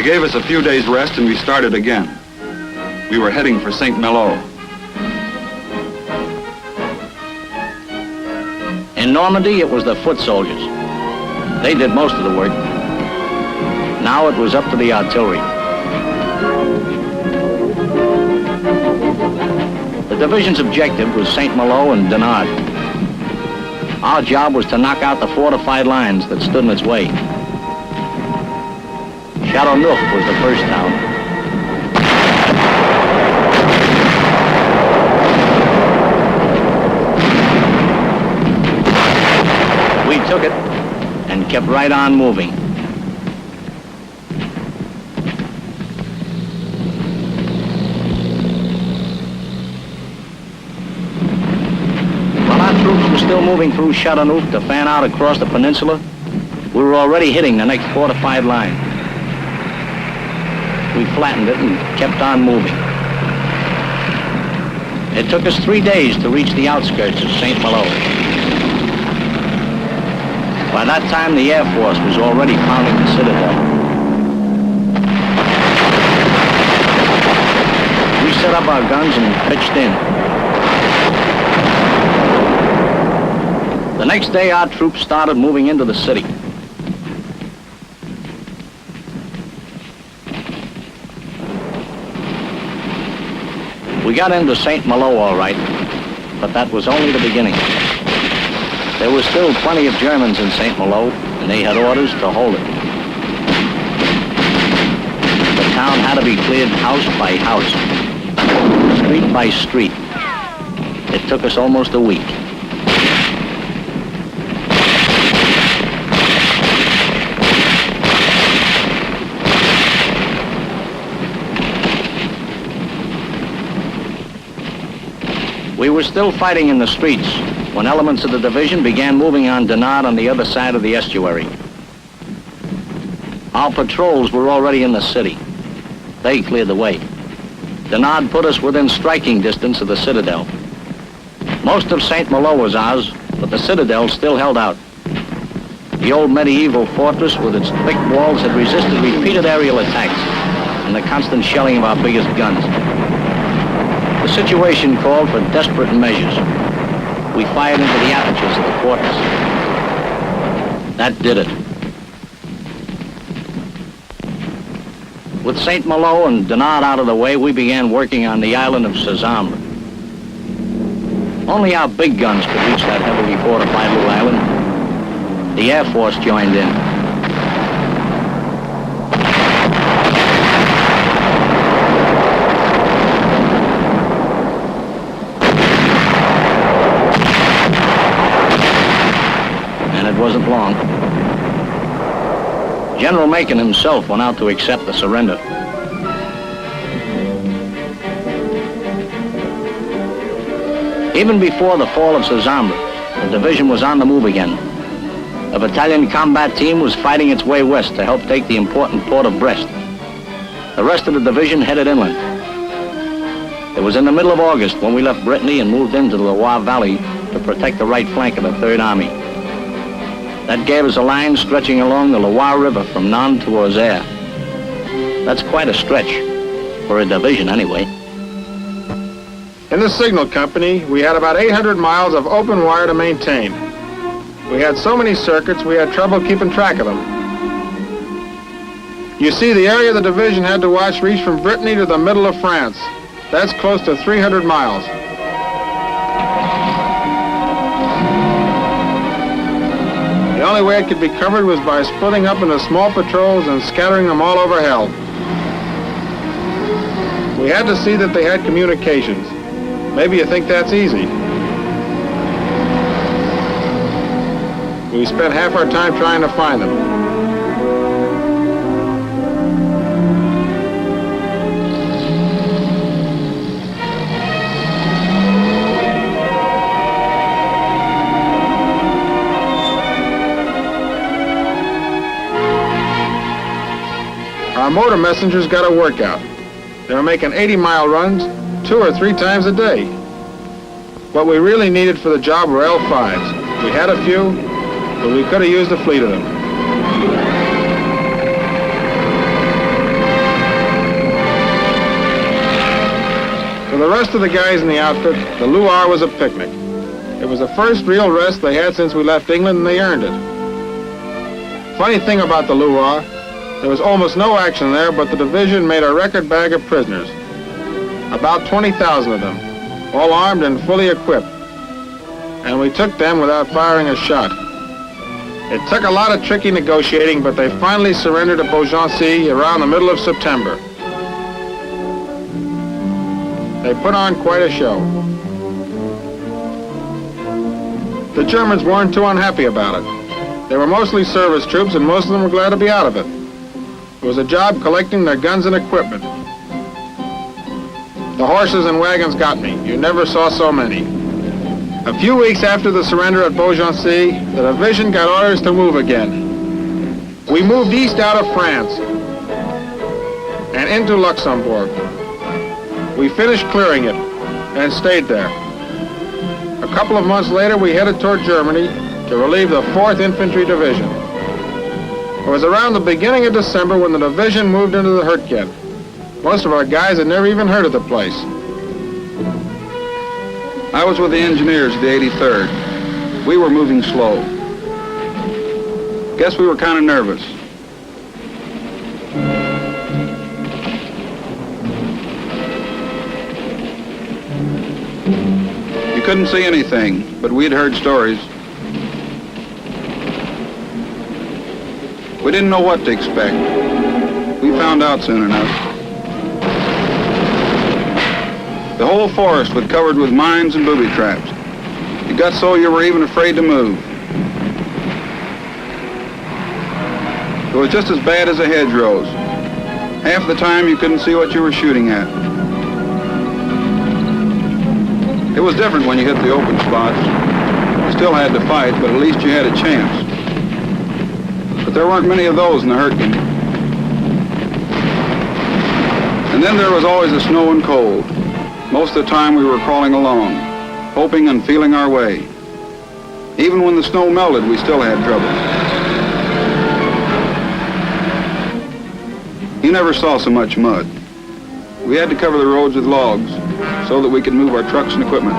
They gave us a few days' rest and we started again. We were heading for St. Malo. In Normandy, it was the foot soldiers. They did most of the work. Now it was up to the artillery. The division's objective was St. Malo and Dinard. Our job was to knock out the fortified lines that stood in its way. Chateauneuf was the first town. We took it and kept right on moving. While our troops were still moving through Chateauneuf to fan out across the peninsula, we were already hitting the next fortified line. We flattened it and kept on moving. It took us 3 days to reach the outskirts of St. Malo. By that time, the Air Force was already pounding the citadel. We set up our guns and pitched in. The next day, our troops started moving into the city. We got into St. Malo all right, but that was only the beginning. There were still plenty of Germans in St. Malo, and they had orders to hold it. The town had to be cleared house by house, street by street. It took us almost a week. We were still fighting in the streets when elements of the division began moving on Dinard on the other side of the estuary. Our patrols were already in the city. They cleared the way. Dinard put us within striking distance of the citadel. Most of St. Malo was ours, but the citadel still held out. The old medieval fortress with its thick walls had resisted repeated aerial attacks and the constant shelling of our biggest guns. The situation called for desperate measures. We fired into the apertures of the fortress. That did it. With St. Malo and Dinard out of the way, we began working on the island of Sezambre. Only our big guns could reach that heavily fortified little island. The Air Force joined in. Wasn't long. General Macon himself went out to accept the surrender. Even before the fall of Sezambre, the division was on the move again. A battalion combat team was fighting its way west to help take the important port of Brest. The rest of the division headed inland. It was in the middle of August when we left Brittany and moved into the Loire Valley to protect the right flank of the Third Army. That gave us a line stretching along the Loire River from Nantes to Auxerre. That's quite a stretch, for a division anyway. In the signal company, we had about 800 miles of open wire to maintain. We had so many circuits, we had trouble keeping track of them. You see, the area the division had to watch reached from Brittany to the middle of France. That's close to 300 miles. The only way it could be covered was by splitting up into small patrols and scattering them all over hell. We had to see that they had communications. Maybe you think that's easy. We spent half our time trying to find them. Our motor messengers got a workout. They were making 80-mile runs 2 or 3 times a day. What we really needed for the job were L5s. We had a few, but we could have used a fleet of them. rest of the guys in the outfit, the Loire was a picnic. It was the first real rest they had since we left England, and they earned it. Funny thing about the Loire, there was almost no action there, but the division made a record bag of prisoners. About 20,000 of them, all armed and fully equipped. And we took them without firing a shot. It took a lot of tricky negotiating, but they finally surrendered at Beaugency around the middle of September. They put on quite a show. The Germans weren't too unhappy about it. They were mostly service troops, and most of them were glad to be out of it. It was a job collecting their guns and equipment. The horses and wagons got me. You never saw so many. A few weeks after the surrender at Beaugency, the division got orders to move again. We moved east out of France and into Luxembourg. We finished clearing it and stayed there. A couple of months later, we headed toward Germany to relieve the 4th Infantry Division. It was around the beginning of December when the division moved into the Hurtgen. Most of our guys had never even heard of the place. I was with the engineers of the 83rd. We were moving slow. Guess we were kind of nervous. You couldn't see anything, but we'd heard stories. We didn't know what to expect. We found out soon enough. The whole forest was covered with mines and booby traps. It got so you were even afraid to move. It was just as bad as the hedgerows. Half the time you couldn't see what you were shooting at. It was different when you hit the open spots. You still had to fight, but at least you had a chance. But there weren't many of those in the Hurtgen. And then there was always the snow and cold. Most of the time we were crawling along, hoping and feeling our way. Even when the snow melted, we still had trouble. You never saw so much mud. We had to cover the roads with logs so that we could move our trucks and equipment.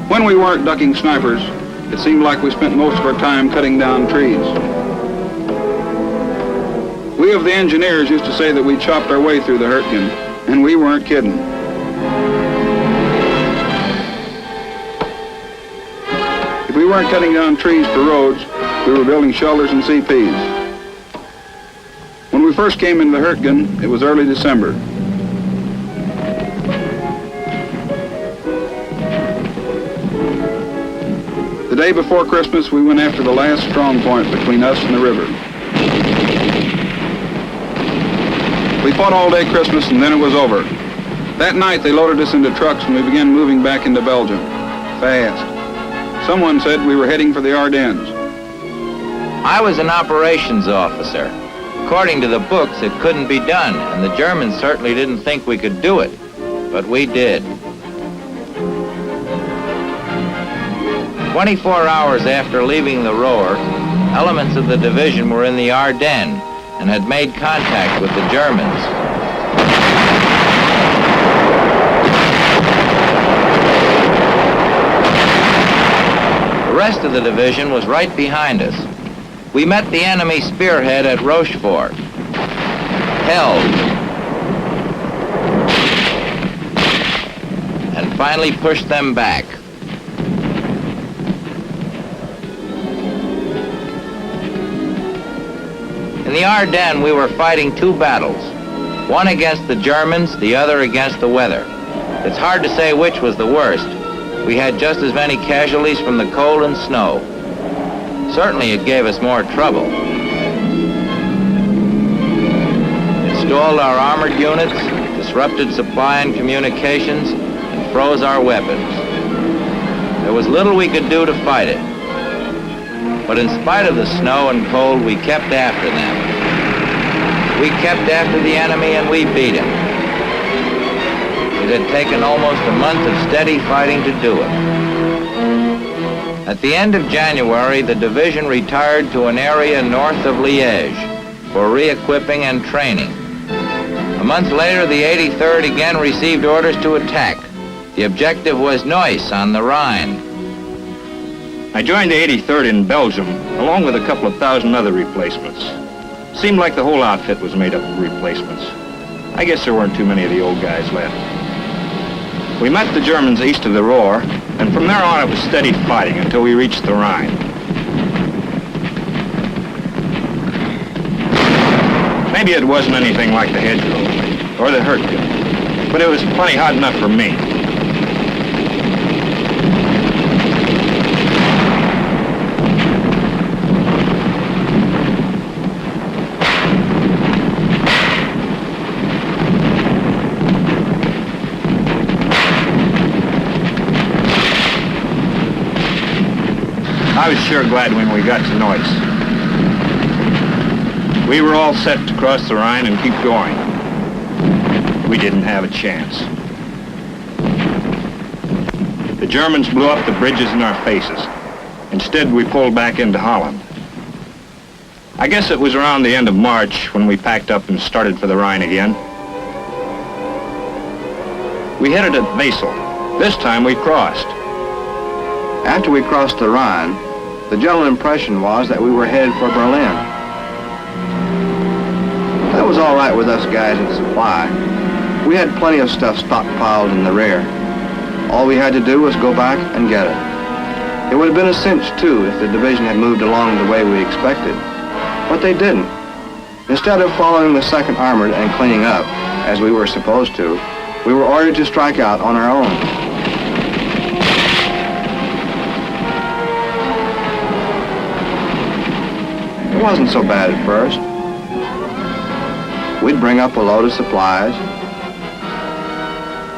When we weren't ducking snipers, it seemed like we spent most of our time cutting down trees. We of the engineers used to say that we chopped our way through the Hurtgen, and we weren't kidding. If we weren't cutting down trees for roads, we were building shelters and CPs. When we first came into the Hurtgen, it was early December. The day before Christmas, we went after the last strong point between us and the river. We fought all day Christmas, and then it was over. That night, they loaded us into trucks, and we began moving back into Belgium. Fast. Someone said we were heading for the Ardennes. I was an operations officer. According to the books, it couldn't be done, and the Germans certainly didn't think we could do it. But we did. 24 hours after leaving the Ruhr, elements of the division were in the Ardennes and had made contact with the Germans. The rest of the division was right behind us. We met the enemy spearhead at Rochefort, held, and finally pushed them back. In the Ardennes, we were fighting two battles, one against the Germans, the other against the weather. It's hard to say which was the worst. We had just as many casualties from the cold and snow. Certainly it gave us more trouble. It stalled our armored units, disrupted supply and communications, and froze our weapons. There was little we could do to fight it. But in spite of the snow and cold, we kept after them. We kept after the enemy and we beat him. It had taken almost a month of steady fighting to do it. At the end of January, the division retired to an area north of Liège for re-equipping and training. A month later, the 83rd again received orders to attack. The objective was Neuss on the Rhine. I joined the 83rd in Belgium, along with a couple of thousand other replacements. Seemed like the whole outfit was made up of replacements. I guess there weren't too many of the old guys left. We met the Germans east of the Ruhr, and from there on it was steady fighting until we reached the Rhine. Maybe it wasn't anything like the hedgerow or the Hurtgen, but it was plenty hot enough for me. I was sure glad when we got to Neuss. We were all set to cross the Rhine and keep going. We didn't have a chance. The Germans blew up the bridges in our faces. Instead, we pulled back into Holland. I guess it was around the end of March when we packed up and started for the Rhine again. We headed at Wesel. This time we crossed. After we crossed the Rhine, the general impression was that we were headed for Berlin. That was all right with us guys at Supply. We had plenty of stuff stockpiled in the rear. All we had to do was go back and get it. It would have been a cinch, too, if the division had moved along the way we expected. But they didn't. Instead of following the 2nd Armored and cleaning up, as we were supposed to, we were ordered to strike out on our own. It wasn't so bad at first. We'd bring up a load of supplies,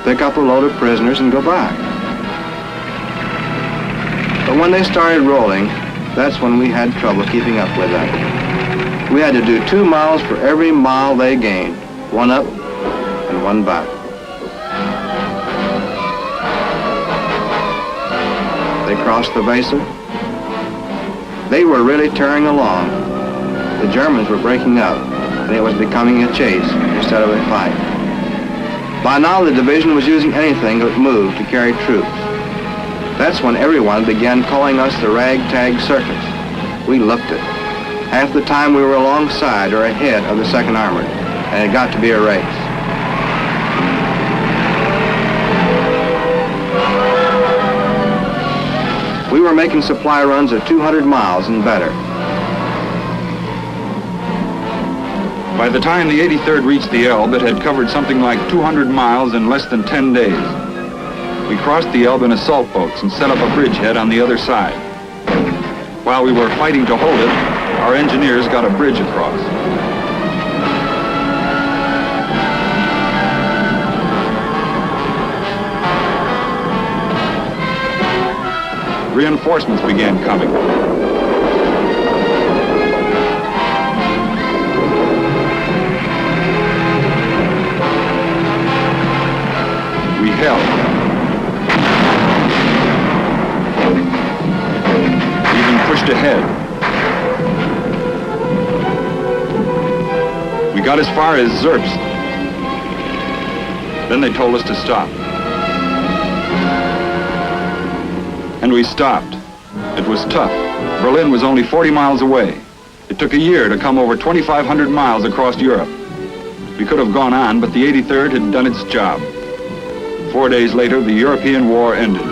pick up a load of prisoners, and go back. But when they started rolling, that's when we had trouble keeping up with them. We had to do 2 miles for every mile they gained, one up and one back. They crossed the Weser. They were really tearing along. The Germans were breaking up, and it was becoming a chase instead of a fight. By now, the division was using anything that moved to carry troops. That's when everyone began calling us the ragtag circus. We looked it. Half the time we were alongside or ahead of the 2nd Armored, and it got to be a race. We were making supply runs of 200 miles and better. By the time the 83rd reached the Elbe, it had covered something like 200 miles in less than 10 days. We crossed the Elbe in assault boats and set up a bridgehead on the other side. While we were fighting to hold it, our engineers got a bridge across. Reinforcements began coming. We held. Even pushed ahead. We got as far as Zerbst. Then they told us to stop. And we stopped. It was tough. Berlin was only 40 miles away. It took a year to come over 2,500 miles across Europe. We could have gone on, but the 83rd had done its job. 4 days later, the European war ended.